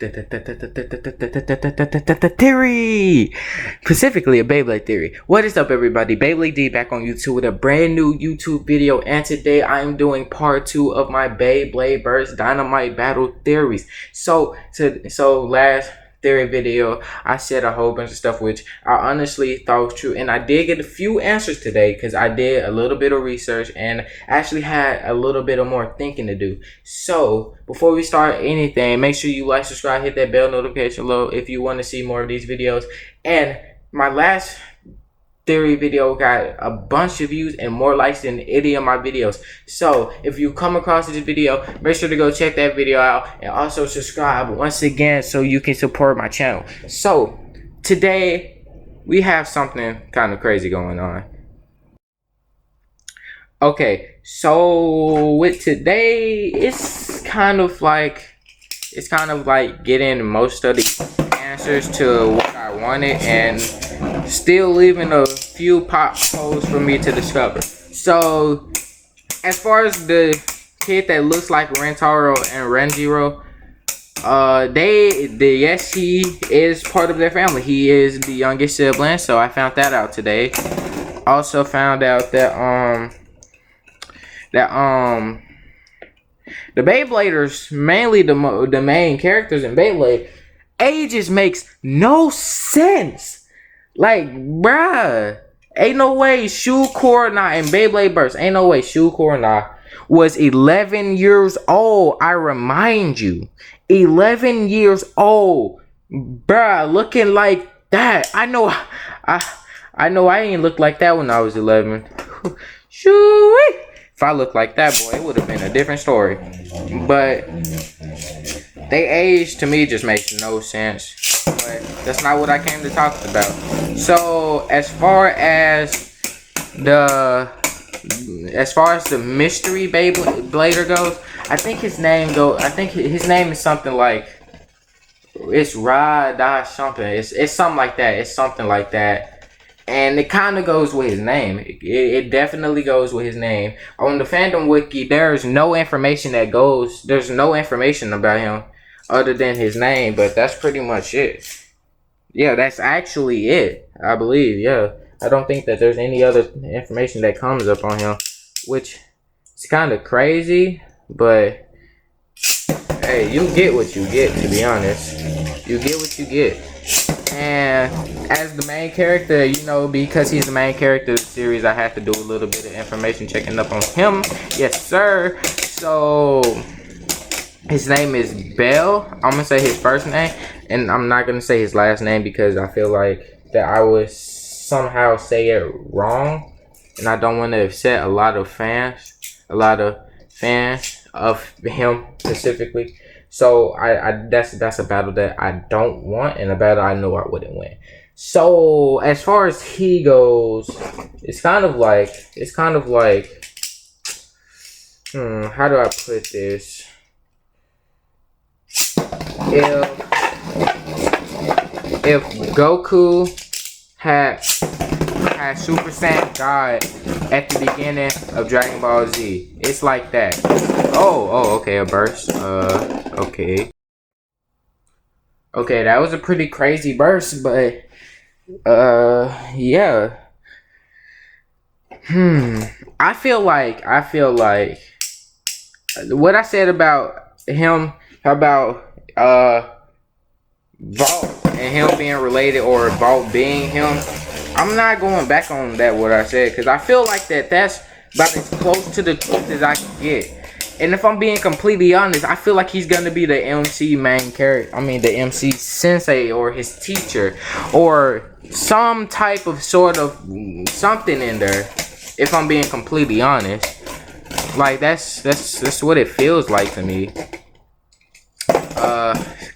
Theory, specifically a Beyblade theory. What is up, everybody? Beyblade D back on YouTube with a brand new YouTube video, and today I am doing part 2 of my Beyblade Burst Dynamite Battle theories. So last theory video I said a whole bunch of stuff which I honestly thought was true, and I did get a few answers today because I did a little bit of research and actually had a little bit of more thinking to do. So before we start anything, make sure you like, subscribe, hit that bell notification below if you want to see more of these videos. And my last theory video got a bunch of views and more likes than any of my videos. So if you come across this video, make sure to go check that video out and also subscribe once again so you can support my channel. So today we have something kind of crazy going on. Okay, so with today, it's kind of like getting most of the answers to what I wanted and still leaving a few pop holes for me to discover. So as far as the kid that looks like Rentaro and Renjiro, yes, he is part of their family. He is the youngest sibling, so I found that out today. Also found out that the Beybladers, mainly the main characters in Beyblade, ages makes no sense. Like, bruh, ain't no way Shu Korona in Beyblade Burst, ain't no way Shu Korona was 11 years old. I remind you, 11 years old, bruh, looking like that. I know I ain't looked like that when I was 11. Shoo. If I looked like that, boy, it would have been a different story. But they age to me just makes no sense. But that's not what I came to talk about. So as far as the mystery Beyblader goes, I think his name is something like, it's Ra something. It's something like that. It's something like that. And it kind of goes with his name. It definitely goes with his name. On the fandom wiki, there's no information about him other than his name, but that's pretty much it. Yeah, that's actually it, I believe. Yeah, I don't think that there's any other information that comes up on him, which is kind of crazy, but hey, you get what you get, to be honest. You get what you get. And as the main character, you know, because he's the main character of the series, I have to do a little bit of information checking up on him. Yes, sir. So his name is Belle. I'm gonna say his first name, and I'm not gonna say his last name because I feel like that I would somehow say it wrong, and I don't want to upset a lot of fans of him specifically. So that's a battle that I don't want, and a battle I know I wouldn't win. So as far as he goes, it's kind of like how do I put this? If Goku had Super Saiyan God at the beginning of Dragon Ball Z, it's like that. Oh, okay, a burst. Okay, that was a pretty crazy burst, but yeah. I feel like what I said about him, about Vault and him being related, or Vault being him, I'm not going back on that what I said, because I feel like that's about as close to the truth as I can get. And if I'm being completely honest, I feel like he's gonna be the MC main character. I mean, the MC sensei or his teacher, or some type of sort of something in there. If I'm being completely honest, like that's what it feels like to me.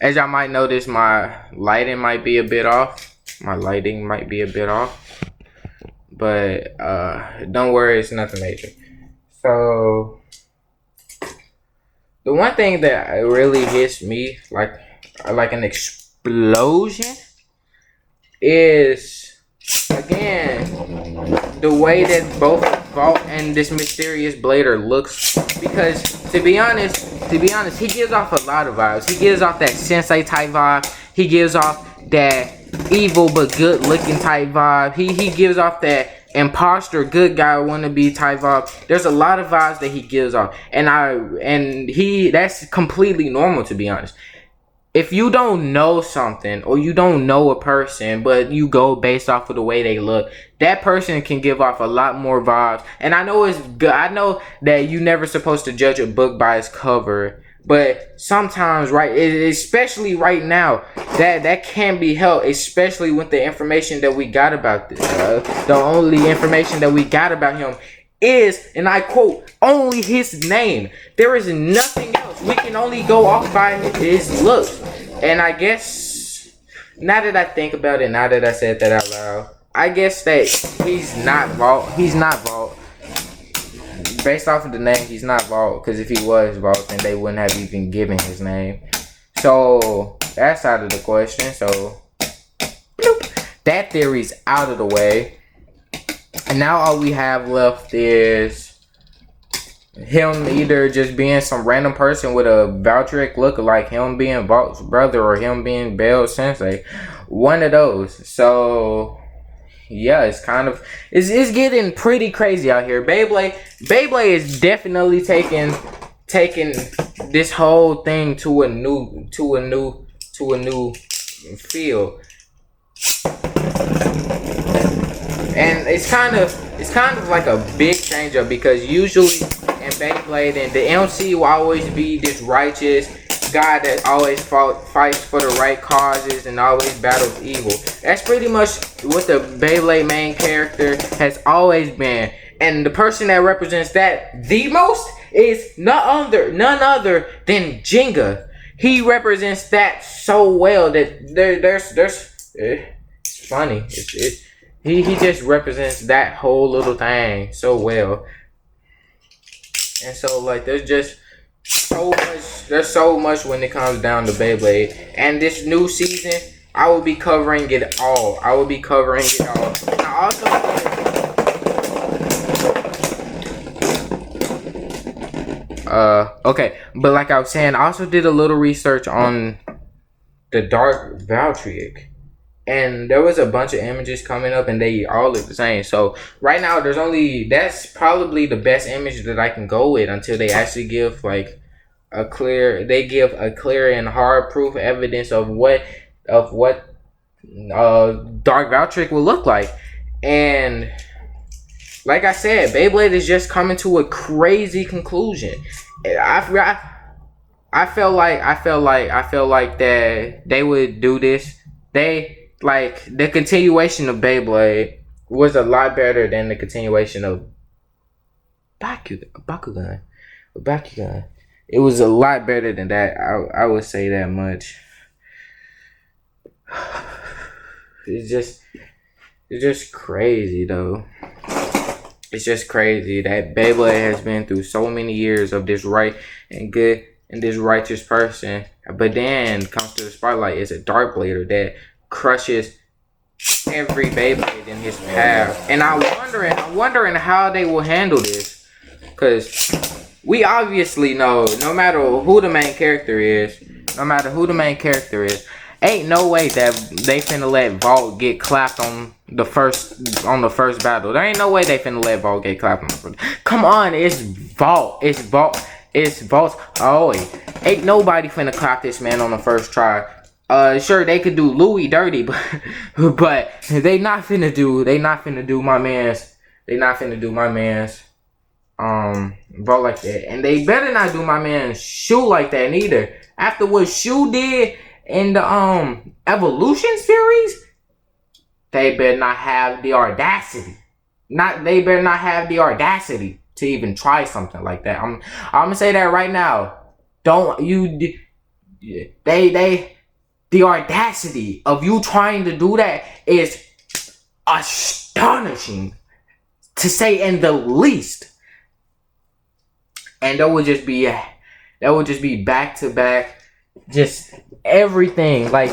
As y'all might notice, my lighting might be a bit off. But don't worry, it's nothing major. So the one thing that really hits me like an explosion is again, the way that both Vault and this mysterious Blader looks, because to be honest, he gives off a lot of vibes. He gives off that sensei type vibe. He gives off that evil but good looking type vibe. He gives off that imposter good guy wannabe type vibe. There's a lot of vibes that he gives off, and that's completely normal, to be honest. If you don't know something or you don't know a person, but you go based off of the way they look, that person can give off a lot more vibes. And I know it's good. I know that you're never supposed to judge a book by its cover, but sometimes, right, especially right now, that can be helped, especially with the information that we got about this. The only information that we got about him is, and I quote, only his name. There is nothing else. We can only go off by his looks. And I guess, now that I think about it, now that I said that out loud, I guess that he's not Vault. He's not Vault. Based off of the name, he's not Vault. Because if he was Vault, then they wouldn't have even given his name. So, that's out of the question. So, bloop. That theory's out of the way. And now all we have left is him either just being some random person with a Valtryek look, like him being Vault's brother or him being Belle's sensei. One of those. So, yeah, it's kind of, it's getting pretty crazy out here. Beyblade is definitely taking this whole thing to a new field. And it's kind of like a big change up, because usually in Beyblade, and the MC will always be this righteous guy that always fights for the right causes and always battles evil. That's pretty much what the Beyblade main character has always been. And the person that represents that the most is none other than Jenga. He represents that so well that it's funny. He just represents that whole little thing so well. And so, like, there's so much when it comes down to Beyblade. And this new season, I will be covering it all. And I also, okay, but like I was saying, I also did a little research on the Dark Valtryek. And there was a bunch of images coming up, and they all look the same. So right now, that's probably the best image that I can go with until they actually give like a clear and hard proof evidence of what Dark Valtryek will look like. And like I said, Beyblade is just coming to a crazy conclusion. I felt like that they would do this. Like, the continuation of Beyblade was a lot better than the continuation of Bakugan. It was a lot better than that. I would say that much. It's just crazy, though. It's just crazy that Beyblade has been through so many years of this right and good and this righteous person, but then comes to the spotlight is a Dark Blader that crushes every Beyblade in his path. And I'm wondering how they will handle this, because we obviously know no matter who the main character is, ain't no way that they finna let Vault get clapped on the first battle. There ain't no way they finna let Vault get clapped on the first. Come on, it's Vault. Oh, ain't nobody finna clap this man on the first try. Sure, they could do Louis dirty, but they not finna do my man's Vault like that. And they better not do my man's Shu like that neither. After what Shu did in the Evolution series, they better not have the audacity. They better not have the audacity to even try something like that. I'm gonna say that right now. The audacity of you trying to do that is astonishing, to say in the least. And that would just be back to back, just everything. Like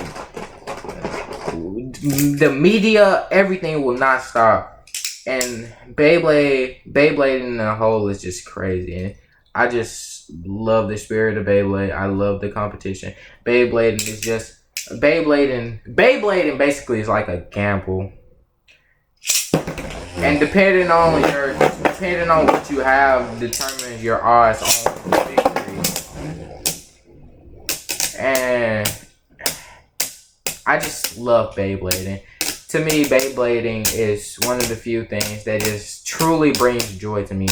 the media, everything will not stop. And Beyblade in the whole is just crazy. And I just love the spirit of Beyblade. I love the competition. Beyblade is just Beyblade basically is like a gamble. And depending on what you have determines your odds on victory. And I just love Beyblading. To me, Beyblading is one of the few things that just truly brings joy to me.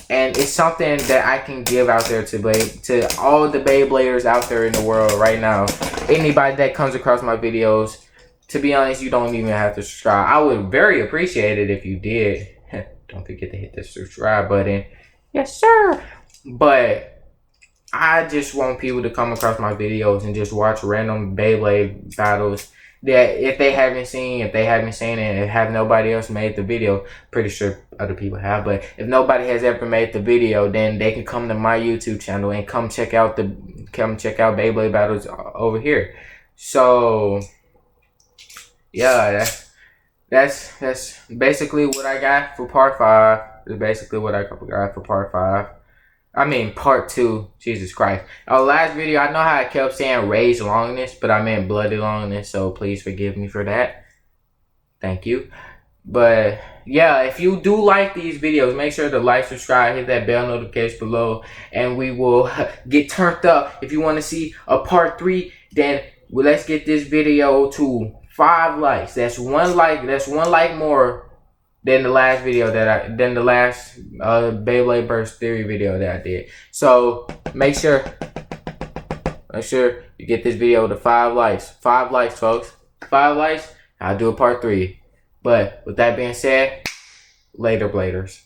And it's something that I can give out there to all the Beybladers out there in the world right now. Anybody that comes across my videos, to be honest, you don't even have to subscribe. I would very appreciate it if you did. Don't forget to hit the subscribe button. Yes, sir. But I just want people to come across my videos and just watch random Beyblade battles that if they haven't seen it, and have nobody else made the video, pretty sure other people have, but if nobody has ever made the video, then they can come to my YouTube channel and come check out Beyblade battles over here. So yeah, that's basically what I got for part 5. That's basically what I got for part 5. I mean, part 2. Jesus Christ. Our last video, I know how I kept saying rage longness, but I meant bloody longness, so please forgive me for that. Thank you. But yeah, if you do like these videos, make sure to like, subscribe, hit that bell notification below, and we will get turned up. If you want to see a part 3, then let's get this video to 5 likes. That's one like more than the last video Beyblade Burst Theory video that I did. So make sure you get this video to 5 likes. 5 likes, folks. 5 likes, I'll do a part 3. But with that being said, later, Bladers.